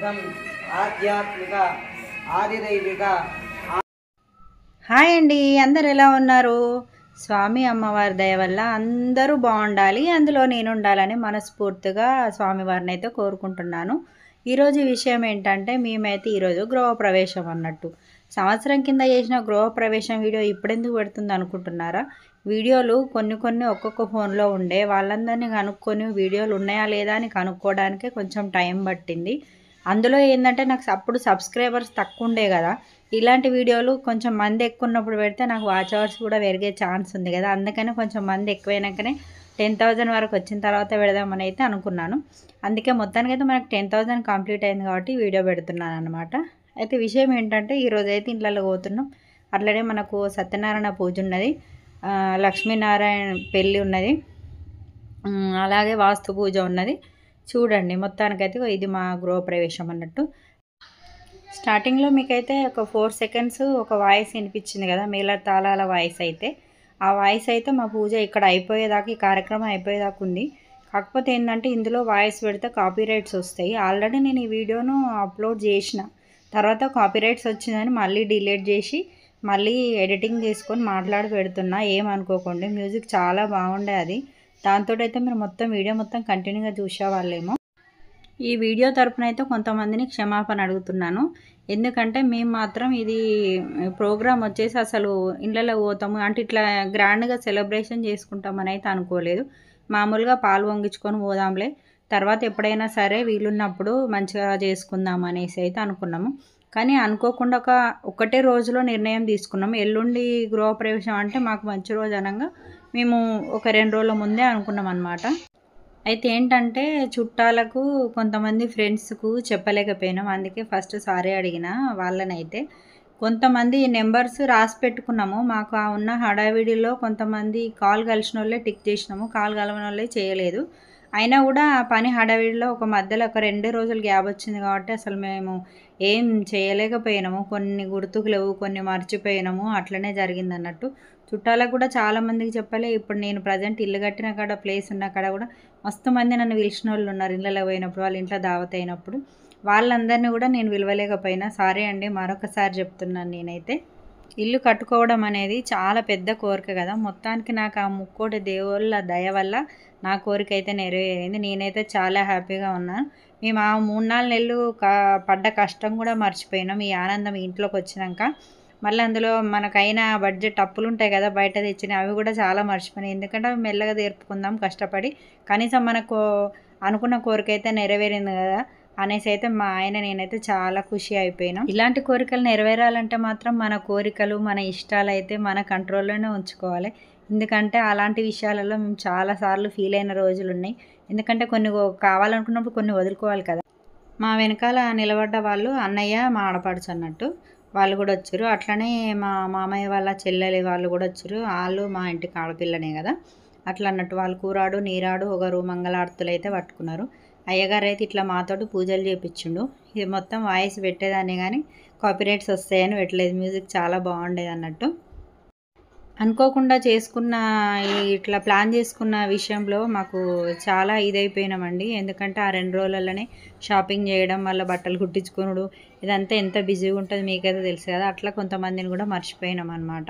ఆధ్యాత్మిక ఆదిదైవిక. హాయ్ అండి, అందరు ఎలా ఉన్నారు? స్వామి అమ్మవారి దయ వల్ల అందరూ బాగుండాలి, అందులో నేను ఉండాలని మనస్ఫూర్తిగా స్వామివారిని అయితే కోరుకుంటున్నాను. ఈరోజు విషయం ఏంటంటే, మేమైతే ఈరోజు గృహప్రవేశం అన్నట్టు. సంవత్సరం కింద చేసిన గృహప్రవేశం వీడియో ఇప్పుడెందుకు పెడుతుంది అనుకుంటున్నారా? వీడియోలు కొన్ని ఒక్కొక్క ఫోన్లో ఉండే వాళ్ళందరినీ కనుక్కొని వీడియోలు ఉన్నాయా లేదా అని కనుక్కోవడానికే కొంచెం టైం పట్టింది. అందులో ఏంటంటే, నాకు అప్పుడు సబ్స్క్రైబర్స్ తక్కువ ఉండే కదా. ఇలాంటి వీడియోలు కొంచెం మంది ఎక్కువ ఉన్నప్పుడు పెడితే నాకు వాచ్ అవర్స్ కూడా పెరిగే ఛాన్స్ ఉంది కదా. అందుకని కొంచెం మంది ఎక్కువైనాకనే 10,000 వరకు వచ్చిన తర్వాత పెడదామని అయితే అనుకున్నాను. అందుకే మొత్తానికి అయితే మనకు 10,000 కంప్లీట్ అయింది కాబట్టి వీడియో పెడుతున్నాను అనమాట. అయితే విషయం ఏంటంటే, ఈరోజు అయితే ఇంట్లో పోతున్నాం. అట్లనే మనకు సత్యనారాయణ పూజ ఉన్నది, లక్ష్మీనారాయణ పెళ్ళి ఉన్నది, అలాగే వాస్తు పూజ ఉన్నది. చూడండి, మొత్తానికైతే ఇది మా గృహప్రవేశం అన్నట్టు. స్టార్టింగ్లో మీకైతే ఒక 4 సెకండ్స్ ఒక వాయిస్ వినిపించింది కదా, మేళ తాళాల వాయిస్ అయితే. ఆ వాయిస్ అయితే మా పూజ ఇక్కడ అయిపోయేదాకా, ఈ కార్యక్రమం అయిపోయేదాకా ఉంది. కాకపోతే ఏంటంటే, ఇందులో వాయిస్ పెడితే కాపీరైట్స్ వస్తాయి. ఆల్రెడీ నేను ఈ వీడియోను అప్లోడ్ చేసిన తర్వాత కాపీరైట్స్ వచ్చిందని మళ్ళీ డిలీట్ చేసి మళ్ళీ ఎడిటింగ్ చేసుకొని మాట్లాడి పెడుతున్నా. ఏమనుకోకండి, మ్యూజిక్ చాలా బాగుండే అది. దాంతో అయితే మీరు మొత్తం వీడియో మొత్తం కంటిన్యూగా చూసేవాళ్ళేమో. ఈ వీడియో తరపున అయితే కొంతమందిని క్షమాపణ అడుగుతున్నాను. ఎందుకంటే మేము మాత్రం ఇది ప్రోగ్రామ్ వచ్చేసి అసలు ఇళ్ళలో పోతాము అంటే ఇట్లా గ్రాండ్గా సెలబ్రేషన్ చేసుకుంటామని అయితే అనుకోలేదు. మామూలుగా పాలు వంగించుకొని పోదాంలే, తర్వాత ఎప్పుడైనా సరే వీలున్నప్పుడు మంచిగా చేసుకుందాం అనేసి అయితే అనుకున్నాము. కానీ అనుకోకుండా ఒకటే రోజులో నిర్ణయం తీసుకున్నాము. ఎల్లుండి గృహప్రవేశం అంటే మాకు మంచి రోజు అనగా మేము ఒక 2 రోజుల ముందే అనుకున్నాం అన్నమాట. అయితే ఏంటంటే, చుట్టాలకు కొంతమంది ఫ్రెండ్స్కు చెప్పలేకపోయినాం. అందుకే ఫస్ట్ సారీ అడిగిన వాళ్ళనైతే. కొంతమంది నెంబర్స్ రాసి పెట్టుకున్నాము. మాకు ఆ ఉన్న హడావిడిలో కొంతమంది కాల్ కలిసిన వాళ్ళే టిక్ చేసినాము, కాల్ కలవని వాళ్ళే చేయలేదు. అయినా కూడా ఆ పని హడావిడిలో ఒక మధ్యలో ఒక 2 రోజులు గ్యాప్ వచ్చింది కాబట్టి అసలు మేము ఏం చేయలేకపోయినాము. కొన్ని గుర్తుకు లేవు, కొన్ని మర్చిపోయినాము, అట్లనే జరిగింది అన్నట్టు. చుట్టాలకు కూడా చాలామందికి చెప్పలే. ఇప్పుడు నేను ప్రజెంట్ ఇల్లు కట్టిన కాడ, ప్లేస్ ఉన్న కాడ కూడా మస్తు మంది నన్ను పిలిచిన వాళ్ళు ఉన్నారు. ఇళ్ళలో పోయినప్పుడు, వాళ్ళ ఇంట్లో దావత్ అయినప్పుడు వాళ్ళందరినీ కూడా నేను పిలవలేకపోయినా. సారీ అండి, మరొకసారి చెప్తున్నాను. నేనైతే ఇల్లు కట్టుకోవడం అనేది చాలా పెద్ద కోరిక కదా. మొత్తానికి నాకు ఆ ముక్కోటి దేవుళ్ళ దయ వల్ల నా కోరిక అయితే నెరవేరింది. నేనైతే చాలా హ్యాపీగా ఉన్నాను. మేము ఆ 3-4 నెలలు పడ్డ కష్టం కూడా మర్చిపోయినాం ఈ ఆనందం ఇంట్లోకి వచ్చినాక. మళ్ళీ అందులో మనకైనా బడ్జెట్ అప్పులు ఉంటాయి కదా బయట తెచ్చినవి, అవి కూడా చాలా మర్చిపోయినాయి. ఎందుకంటే అవి మెల్లగా తీర్పుకుందాం కష్టపడి, కనీసం మనకు అనుకున్న కోరిక అయితే నెరవేరింది కదా అనేసి అయితే మా ఆయన నేనైతే చాలా ఖుషి అయిపోయినాం. ఇలాంటి కోరికలు నెరవేరాలంటే మాత్రం మన కోరికలు, మన ఇష్టాలు అయితే మన కంట్రోల్లోనే ఉంచుకోవాలి. ఎందుకంటే అలాంటి విషయాలలో మేము చాలాసార్లు ఫీల్ అయిన రోజులు ఉన్నాయి. ఎందుకంటే కొన్ని కావాలనుకున్నప్పుడు కొన్ని వదులుకోవాలి కదా. మా వెనకాల నిలబడ్డ వాళ్ళు అన్నయ్య, మా ఆడపడుచు అన్నట్టు, వాళ్ళు కూడా వచ్చారు. అట్లనే మా మామయ్య వాళ్ళ చెల్లెలి వాళ్ళు కూడా వచ్చారు. వాళ్ళు మా ఇంటికి ఆడపిల్లనే కదా, అట్లా అన్నట్టు. వాళ్ళు కూరాడు, నీరాడు, ఒకరు మంగళారతులు అయితే పట్టుకున్నారు. అయ్యగారు అయితే ఇట్లా మాతోటి పూజలు చేయించిండు. ఇది మొత్తం వాయిస్ పెట్టేదాన్ని కానీ కాపీరైట్స్ వస్తాయని పెట్టలేదు. మ్యూజిక్ చాలా బాగుండేది అన్నట్టు. అనుకోకుండా చేసుకున్న ఇట్లా ప్లాన్ చేసుకున్న విషయంలో మాకు చాలా ఇదైపోయినామండి. ఎందుకంటే ఆ 2 రోజులలోనే షాపింగ్ చేయడం, మళ్ళీ బట్టలు కుట్టించుకునుడు, ఇదంతా ఎంత బిజీగా ఉంటుందో మీకైతే తెలుసు కదా. అట్లా కొంతమందిని కూడా మర్చిపోయినాం అనమాట.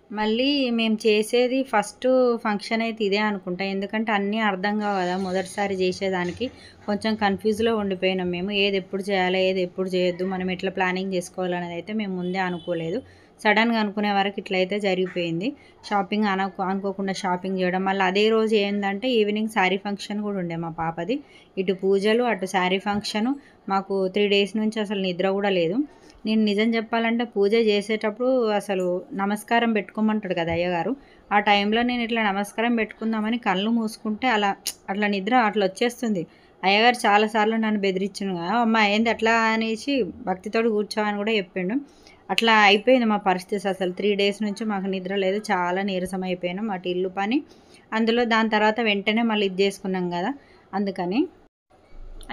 మళ్ళీ మేము చేసేది ఫస్ట్ ఫంక్షన్ అయితే ఇదే అనుకుంటా. ఎందుకంటే అన్నీ అర్థం కావు కదా, మొదటిసారి చేసేదానికి కొంచెం కన్ఫ్యూజ్లో ఉండిపోయినాం మేము. ఏది ఎప్పుడు చేయాలి, ఏది ఎప్పుడు చేయొద్దు, మనం ఎట్లా ప్లానింగ్ చేసుకోవాలనేది అయితే మేము ముందే అనుకోలేదు. సడన్గా అనుకునే వరకు ఇట్లయితే జరిగిపోయింది. షాపింగ్ అనుకోకుండా షాపింగ్ చేయడం, మళ్ళీ అదే రోజు ఏంటంటే ఈవినింగ్ శారీ ఫంక్షన్ కూడా ఉండే మా పాపది. ఇటు పూజలు, అటు శారీ ఫంక్షను. మాకు 3 డేస్ నుంచి అసలు నిద్ర కూడా లేదు. నేను నిజం చెప్పాలంటే పూజ చేసేటప్పుడు అసలు నమస్కారం పెట్టుకోమంటాడు కదా అయ్యగారు, ఆ టైంలో నేను ఇట్లా నమస్కారం పెట్టుకుందామని కళ్ళు మూసుకుంటే అట్లా నిద్ర అట్లా వచ్చేస్తుంది. అయ్యగారు చాలాసార్లు నన్ను బెదిరించాను కదా, అమ్మ ఏంది అట్లా అనేసి భక్తితోటి కూర్చోమని కూడా చెప్పిండు. అట్లా అయిపోయింది మా పరిస్థితి. అసలు 3 డేస్ నుంచి మాకు నిద్ర లేదు, చాలా నీరసం అయిపోయినాం. అటు ఇల్లు పని, అందులో దాని తర్వాత వెంటనే మళ్ళీ ఇది చేసుకున్నాం కదా, అందుకని.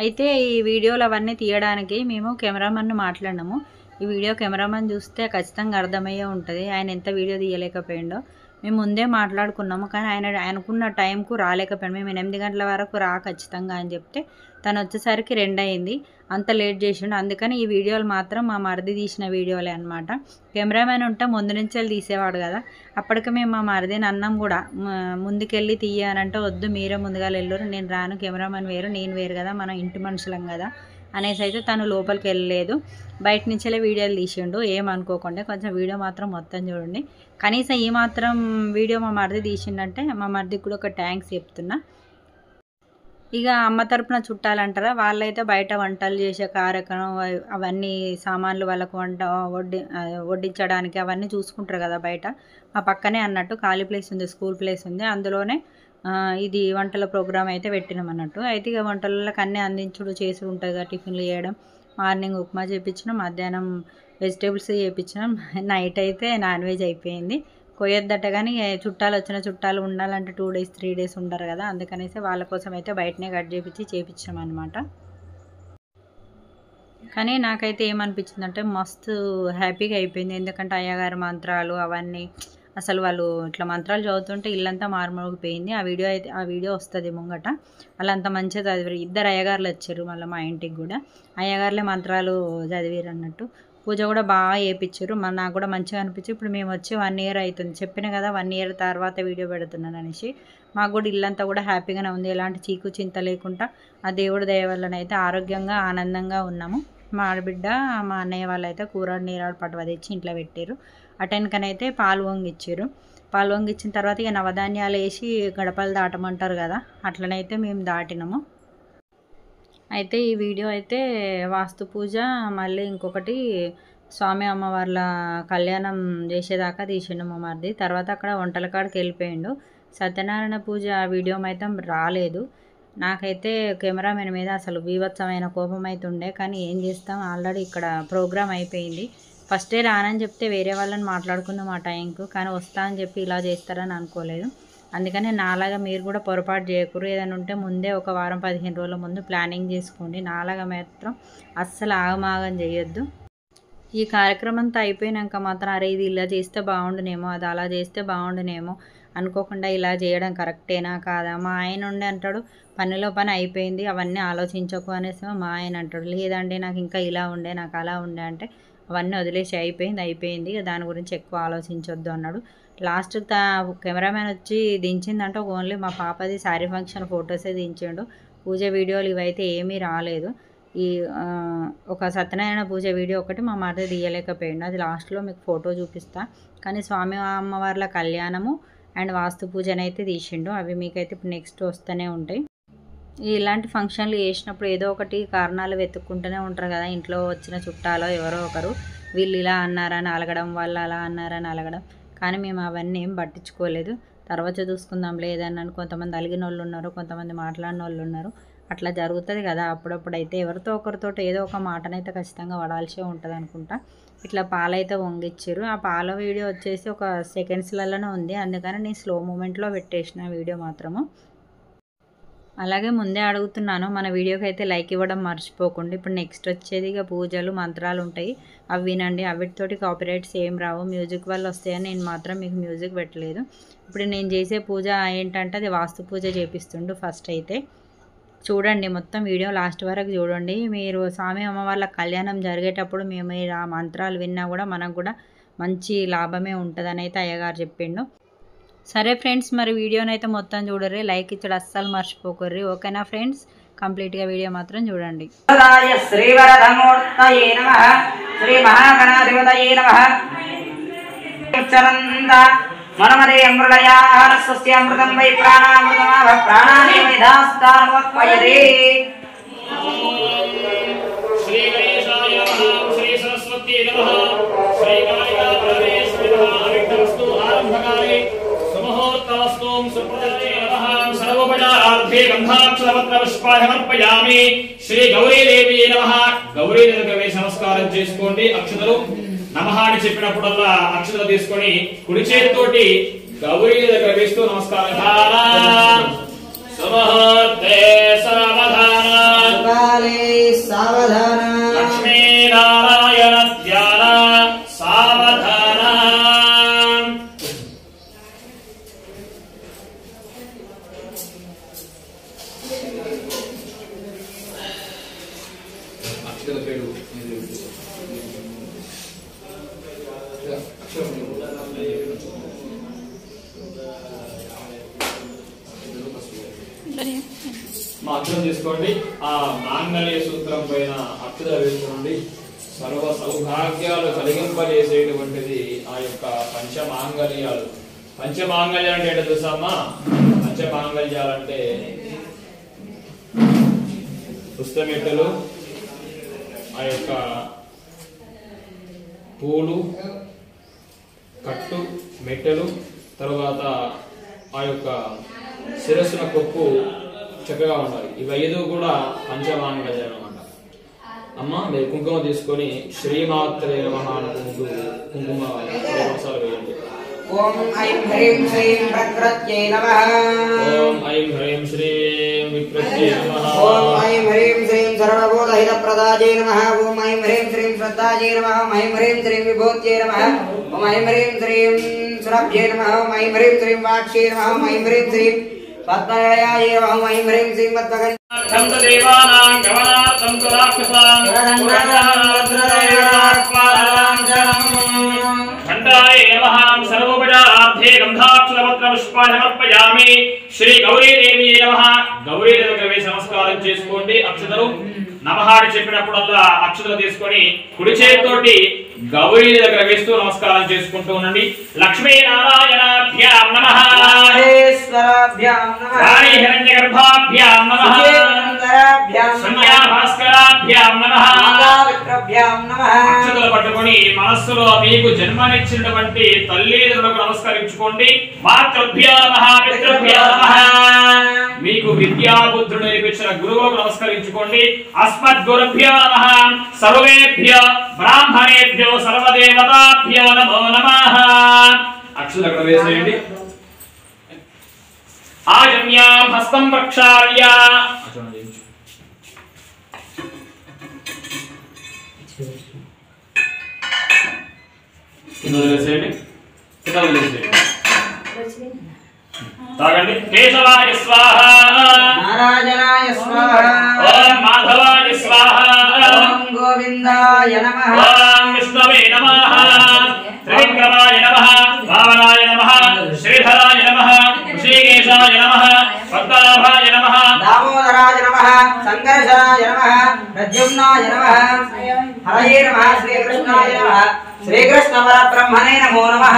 అయితే ఈ వీడియోలు అవన్నీ తీయడానికి మేము కెమెరామెన్ను మాట్లాడినాము. ఈ వీడియో కెమెరామెన్ చూస్తే ఖచ్చితంగా అర్థమయ్యే ఉంటుంది ఆయన ఎంత వీడియో తీయలేకపోయిండో. మేము ముందే మాట్లాడుకున్నాము, కానీ ఆయన అనుకున్న టైంకు రాలేకపోయాడు. మేము 8 గంటల వరకు రా ఖచ్చితంగా అని చెప్తే తను వచ్చేసరికి 2 అయింది. అంత లేట్ చేసిండు. అందుకని ఈ వీడియోలు మాత్రం మా మరిది తీసిన వీడియోలే అనమాట. కెమెరామెన్ ఉంటే ముందు నుంచి వెళ్ళి తీసేవాడు కదా. అప్పటికి మేము మా మరిదిని అన్నం కూడా ముందుకెళ్ళి తీయనంటే వద్దు మీరే ముందుగా వెళ్ళరు, నేను రాను, కెమెరామెన్ వేరు నేను వేరు కదా, మనం ఇంటి మనుషులం కదా అనేసి అయితే తను లోపలికి వెళ్ళలేదు. బయట నుంచెలే వీడియోలు తీసిండు. ఏమనుకోకుండా కొంచెం వీడియో మాత్రం మొత్తం చూడండి. కనీసం ఈ మాత్రం వీడియో మా మరిది తీసిండంటే మా మరిదికి కూడా ఒక థ్యాంక్స్ చెప్తున్నా. ఇక అమ్మ తరపున చుట్టాలంటారా, వాళ్ళైతే బయట వంటలు చేసే కార్యక్రమం అవన్నీ సామాన్లు వాళ్ళకు వడ్డించడానికి అవన్నీ చూసుకుంటారు కదా బయట. మా పక్కనే అన్నట్టు ఖాళీ ప్లేస్ ఉంది, స్కూల్ ప్లేస్ ఉంది, అందులోనే ఇది వంటల ప్రోగ్రామ్ అయితే పెట్టినాం అన్నట్టు. అయితే ఇక వంటలకి అన్నీ అందించుడు చేసి ఉంటుంది కదా, టిఫిన్లు చేయడం, మార్నింగ్ ఉప్మా చేయించినాం, మధ్యాహ్నం వెజిటేబుల్స్ చేయించినాం, నైట్ అయితే నాన్ వెజ్ అయిపోయింది. కొయ్యొద్దట కానీ చుట్టాలు వచ్చిన చుట్టాలు ఉండాలంటే 2 days 3 days ఉంటారు కదా, అందుకనేసి వాళ్ళ కోసం అయితే బయటనే కట్ చేయించాం అనమాట. కానీ నాకైతే ఏమనిపించిందంటే మస్తు హ్యాపీగా అయిపోయింది. ఎందుకంటే అయ్యగారి మంత్రాలు అవన్నీ అసలు వాళ్ళు ఇట్లా మంత్రాలు చదువుతుంటే ఇల్లంతా మారుమోగిపోయింది. ఆ వీడియో వస్తుంది ముంగట. వాళ్ళంతా మంచిగా చదివారు. 2 అయ్యగారులు వచ్చారు మళ్ళీ మా ఇంటికి కూడా. అయ్యగారులే మంత్రాలు చదివారు అన్నట్టు. పూజ కూడా బాగా చేయించారు. నాకు కూడా మంచిగా అనిపించి ఇప్పుడు మేము వచ్చి 1 year అవుతుంది. చెప్పిన కదా 1 year తర్వాత వీడియో పెడుతున్నాను అనేసి. మాకు కూడా ఇల్లంతా కూడా హ్యాపీగానే ఉంది. ఎలాంటి చీకు చింత లేకుండా ఆ దేవుడి దయ వల్లనైతే ఆరోగ్యంగా ఆనందంగా ఉన్నాము. మా ఆడబిడ్డ మా అన్నయ్య వాళ్ళు అయితే కూర నీరాడు పట్టువ తెచ్చి ఇంట్లో పెట్టారు. అటెన్కనైతే పాలు వంగిచ్చారు. పాలు వంగిచ్చిన తర్వాత ఇక నవధాన్యాలు వేసి గడపలు దాటమంటారు కదా, అట్లనైతే మేము దాటినాము. అయితే ఈ వీడియో అయితే వాస్తు పూజ, మళ్ళీ ఇంకొకటి స్వామి అమ్మవార్ల కళ్యాణం చేసేదాకా తీసిండు మా మరిది. తర్వాత అక్కడ వంటల కాడికి వెళ్ళిపోయిండు. సత్యనారాయణ పూజ వీడియో అయితే రాలేదు. నాకైతే కెమెరామెన్ మీద అసలు బీభత్సమైన కోపం అయితే ఉండే, కానీ ఏం చేస్తాం, ఆల్రెడీ ఇక్కడ ప్రోగ్రామ్ అయిపోయింది. ఫస్టే రానని చెప్తే వేరే వాళ్ళని మాట్లాడుకుందాం ఆ టైంకు, కానీ వస్తా అని చెప్పి ఇలా చేస్తారని అనుకోలేదు. అందుకని నాలాగా మీరు కూడా పొరపాటు చేయకూరు. ఏదైనా ఉంటే ముందే ఒక వారం 15 రోజుల ముందు ప్లానింగ్ చేసుకోండి. నాలాగా మాత్రం అస్సలు ఆగమాగం చేయొద్దు. ఈ కార్యక్రమం అంతా అయిపోయినాక మాత్రం అరే ఇది ఇలా చేస్తే బాగుండునేమో, అది అలా చేస్తే బాగుండునేమో అనుకోకుండా ఇలా చేయడం కరెక్టేనా కాదా. మా ఆయన ఉండి అంటాడు పనిలో పని అయిపోయింది అవన్నీ ఆలోచించకు అనేసి మా ఆయన అంటాడు. లేదండి నాకు ఇంకా ఇలా ఉండే, నాకు అలా ఉండే అంటే అవన్నీ వదిలేసి అయిపోయింది దాని గురించి ఎక్కువ ఆలోచించొద్దు అన్నాడు. లాస్ట్ కెమెరామెన్ వచ్చి దించిందంటే ఓన్లీ మా పాపది శారీ ఫంక్షన్ ఫొటోసే దించిండు. పూజ వీడియోలు ఇవైతే ఏమీ రాలేదు. ఈ ఒక సత్యనారాయణ పూజ వీడియో ఒకటి మా మరిది తీయలేకపోయిండు. అది లాస్ట్లో మీకు ఫోటో చూపిస్తా. కానీ స్వామి అమ్మవార్ల కళ్యాణము అండ్ వాస్తు పూజనైతే తీసిండు. అవి మీకైతే ఇప్పుడు నెక్స్ట్ వస్తూనే ఉంటాయి. ఇలాంటి ఫంక్షన్లు చేసినప్పుడు ఏదో ఒకటి కారణాలు వెతుక్కుంటూనే ఉంటారు కదా. ఇంట్లో వచ్చిన చుట్టాలో ఎవరో ఒకరు వీళ్ళు ఇలా అన్నారని అలగడం, వాళ్ళు అలా అన్నారని అలగడం. కానీ మేము అవన్నీ ఏం పట్టించుకోలేదు. తర్వాత చూసుకుందాం లేదన్నాను. కొంతమంది అలిగిన వాళ్ళు ఉన్నారు, కొంతమంది మాట్లాడిన వాళ్ళు ఉన్నారు. అట్లా జరుగుతుంది కదా అప్పుడప్పుడు. అయితే ఎవరితో ఒకరితో ఏదో ఒక మాటనైతే ఖచ్చితంగా పడాల్సి ఉంటుంది అనుకుంటా. ఇట్లా పాలైతే వంగిచ్చారు. ఆ పాల వీడియో వచ్చేసి ఒక సెకండ్స్లలోనే ఉంది, అందుకని నేను స్లో మూమెంట్లో పెట్టేసిన వీడియో మాత్రము. అలాగే ముందే అడుగుతున్నాను, మన వీడియోకి అయితే లైక్ ఇవ్వడం మర్చిపోకండి. ఇప్పుడు నెక్స్ట్ వచ్చేది ఇక పూజలు మంత్రాలు ఉంటాయి, అవి వినండి. అవిటితోటి కాపీరైట్స్ ఏం రావు, మ్యూజిక్ వల్ల వస్తాయని నేను మాత్రం మీకు మ్యూజిక్ పెట్టలేదు. ఇప్పుడు నేను చేసే పూజ ఏంటంటే అది వాస్తు పూజ చేపిస్తుండు. ఫస్ట్ అయితే చూడండి, మొత్తం వీడియో లాస్ట్ వరకు చూడండి. మీరు స్వామి అమ్మవార్ల కళ్యాణం జరిగేటప్పుడు మేము ఆ మంత్రాలు విన్నా కూడా మనకు కూడా మంచి లాభమే ఉంటుందని అయితే అయ్యగారు చెప్పిండు. సరే ఫ్రెండ్స్, మరి వీడియోనైతే మొత్తం చూడర్రి, లైక్ ఇచ్చడం అస్సలు మర్చిపోకర్రి. ఓకేనా ఫ్రెండ్స్? కంప్లీట్గా వీడియో మాత్రం చూడండి. శ్రీవరదమూర్తయే నమః, శ్రీ మహాగణాధిపతయే నమః. మనమదే అమృలయాహార స్వస్తి అమృతం వై ప్రాణామృతమావ ప్రాణానే విధాస్తానమత్వయదే. శ్రీ గణేశాయ నమః, శ్రీ సరస్వత్యై నమః, శ్రీ కాళికా పరమేశ్వరి నమః. అవిఘ్నమస్తు ఆరంభకాలే సుముహూర్తమస్తు. సుప్రదతే నమః. సర్వోపచారార్థే గంధాక్షరపత్ర పుష్పాయమర్పయామి. శ్రీ గౌరీదేవి నమః. గౌరీదేవికి వేసి నమస్కారం చేసుకోండి. అక్షతలు నమః అని చెప్పినప్పుడల్లా అక్షతలు తీసుకొని కుడి చేతితోటి గౌరీ దగ్గర వేస్తూ నమస్కారం. సుముహూర్తే సావధాన, లక్ష్మీనారాయణ ధ్యాన సావధాన. అక్షర పేరు మా అక్షరం తీసుకోండి. ఆ మాంగళ్య సూత్రం పైన అక్షర వేసుకోండి. సర్వ సౌభాగ్యాలు కలిగింపజేసేటువంటిది ఆ యొక్క పంచమాంగళ్యాలు. పంచమాంగళ్యాలు అంటే ఏంటో తెలుసామా? పంచమాంగళ్యాలు అంటే పుస్తమెట్టలు, ఆ యొక్క పూలు, కట్టు, మెట్టెలు, తర్వాత ఆ యొక్క శిరస్సున కొప్పు చక్కగా ఉండాలి. ఇవి 5 కూడా పంచమాంగళ్యాలు అన్నమాట. అమ్మ మీరు కుంకుమ తీసుకొని శ్రీమాత్రే నమః అనుకుంటూ కుంకుమ ప్రసాదాలు వేయండి. ఓం ఐం హ్రీం శ్రీం ప్రకృత్యై నమః. ఓం ఐం హ్రీం శ్రీం వికృత్యై నమః. ఓం ఐం హ్రీం శ్రీం సర్వబోధహితప్రదాయై నమః. ఓం ఐం హ్రీం శ్రీం శ్రద్ధాయై నమః. ఓం ఐం హ్రీం శ్రీం విభూత్యై నమః. ఓం ఐం హ్రీం శ్రీం సురభ్యై నమః. ఓం ఐం హ్రీం శ్రీం వాక్ష్యై నమః. ఓం ఐం హ్రీం శ్రీం పద్మనిలయాయ నమః. ఓం ఐం హ్రీం శ్రీం పద్మగణి దేవానాం గమనార్థం తు రాక్షసాం ఖండాయ నమః. సర్వోపచారార్థే గంధాక్షరపత్ర పుష్పాన్ని సమర్పయామి. శ్రీ గౌరీదేవి నమః. గౌరీదేవికి వేసి నమస్కారం చేసుకోండి. అక్షతలు నమః అని చెప్పినప్పుడల్లా అక్షతలు తీసుకొని కుడి చేతితోటి గౌరీ దగ్గర వేస్తూ నమస్కారం చేసుకుంటూ ఉండండి. లక్ష్మీనారాయణాభ్యాం నమః. మహేశ్వరాభ్యాం నమః. వాణి హిరణ్యగర్భాభ్యాం నమః. భాస్కరాభ్యాం నమః. అక్షతలు పట్టుకొని మనస్సులో మీకు జన్మనిచ్చినటువంటి తల్లిదండ్రులకు నమస్కరించుకోండి. మాతృభ్యో నమః. పితృభ్యో నమః. మీకు విద్యా బుద్ధుడు నేర్పించిన గురువులకు నమస్కరించుకోండి. అస్మద్గురుభ్యో నమః. సర్వేభ్యో బ్రాహ్మణేభ్యో సర్వదేవతాభ్యో నమో నమః. అక్షతలు అక్కడ వేసేయండి. ఆజన్యాం హస్తం ప్రక్షాళ్య వేసేయండి. తాగండి. కేశవాయ స్వాహ. నారాయణాయ స్వాహ. ఓం మాధవాయ స్వాహ. ఓం గోవిందాయ నమః. ఓం విష్ణవే నమః. త్రివిక్రమాయ నమః. భావనాయ నమః. శ్రీధరాయ నమః. శ్రీకేశాయ నమః. పద్మనాభాయ నమః. దామోదరాయ నమః. సంకర్షణాయ నమః. ప్రద్యుమ్నాయ నమః. హరయే నమః. శ్రీకృష్ణాయ నమః. శ్రీకృష్ణ పరబ్రహ్మణే నమో నమః.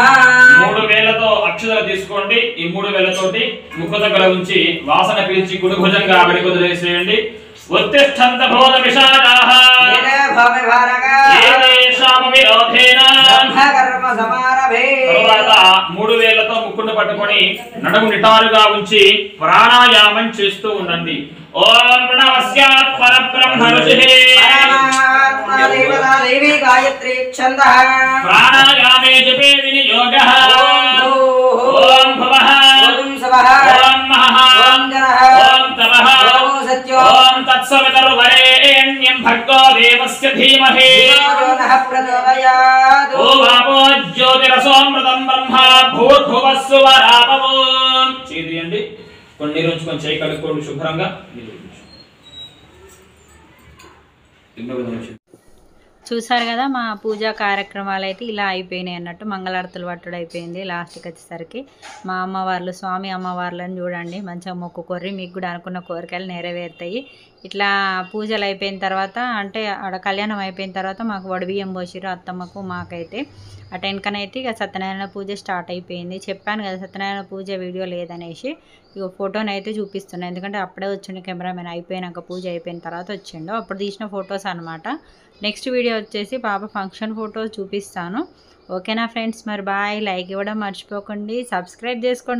3 వేలతో అక్షతలు తీసుకోండి. ఈ 3 వేలతోటి ముఖ దగ్గర ఉంచి వాసన పీల్చి కుడి భుజంగా ఆవిడికి వదిలేసేయండి. ఉత్తిష్టంత భోద విషాదాః ఏతేషాం విరోధేన బ్రహ్మకర్మ సమారభే. తరువాత 3 వేలతో ముక్కును పట్టుకొని నడుము నిటారుగా ఉంచి ప్రాణాయామం చేస్తూ ఉండండి. ఓం ప్రణవస్యాత్ పరబ్రహ్మ రుచిః. దేవతా దేవి గాయత్రీ ఛందః. ప్రాణాయామే జపే వినియోగః. ఓం భవః. ఓం సవః. ఓం మహః. ఓం జనః. ఓం తపః. ఓం సత్యో. ఓం తత్సవితుర్వరేణ్యం భర్గో దేవస్య ధీమహి. నః ప్రచోదయాత్. ఓం ఆపో జ్యోతిరసోమృతం బ్రహ్మ భూర్భువః సువరాపవో. చేయండి. కొన్ని నీరు ఉంచుకొని చేయి కడుక్కోండి శుభ్రంగా. చూసారు కదా మా పూజా కార్యక్రమాలు అయితే ఇలా అయిపోయినాయి అన్నట్టు. మంగళారతులు పట్టుడు అయిపోయింది. లాస్ట్కి వచ్చేసరికి మా అమ్మవార్లు స్వామి అమ్మవార్లను చూడండి మంచిగా మొక్కుకోర్రి. మీకు కూడా అనుకున్న కోరికలు నెరవేరుతాయి. ఇట్లా పూజలు అయిపోయిన తర్వాత అంటే ఆడ కళ్యాణం అయిపోయిన తర్వాత మాకు వడిబియ్యం పోసిర్రు అత్తమ్మకు మాకైతే. ఆ టెన్కనైతే ఇక సత్యనారాయణ పూజ స్టార్ట్ అయిపోయింది. చెప్పాను కదా సత్యనారాయణ పూజ వీడియో లేదనేసి. ఇక ఫోటోని అయితే చూపిస్తున్నాను ఎందుకంటే అప్పుడే వచ్చిండు కెమెరామెన్. అయిపోయినాక పూజ అయిపోయిన తర్వాత వచ్చిండు. అప్పుడు తీసిన ఫొటోస్ అనమాట. నెక్స్ట్ వీడియో వచ్చేసి పాప ఫంక్షన్ ఫోటో చూపిస్తాను. ఓకేనా ఫ్రెండ్స్, మరి బాయ్. లైక్ ఇవ్వడం మర్చిపోకండి. సబ్స్క్రైబ్ చేసుకోండి.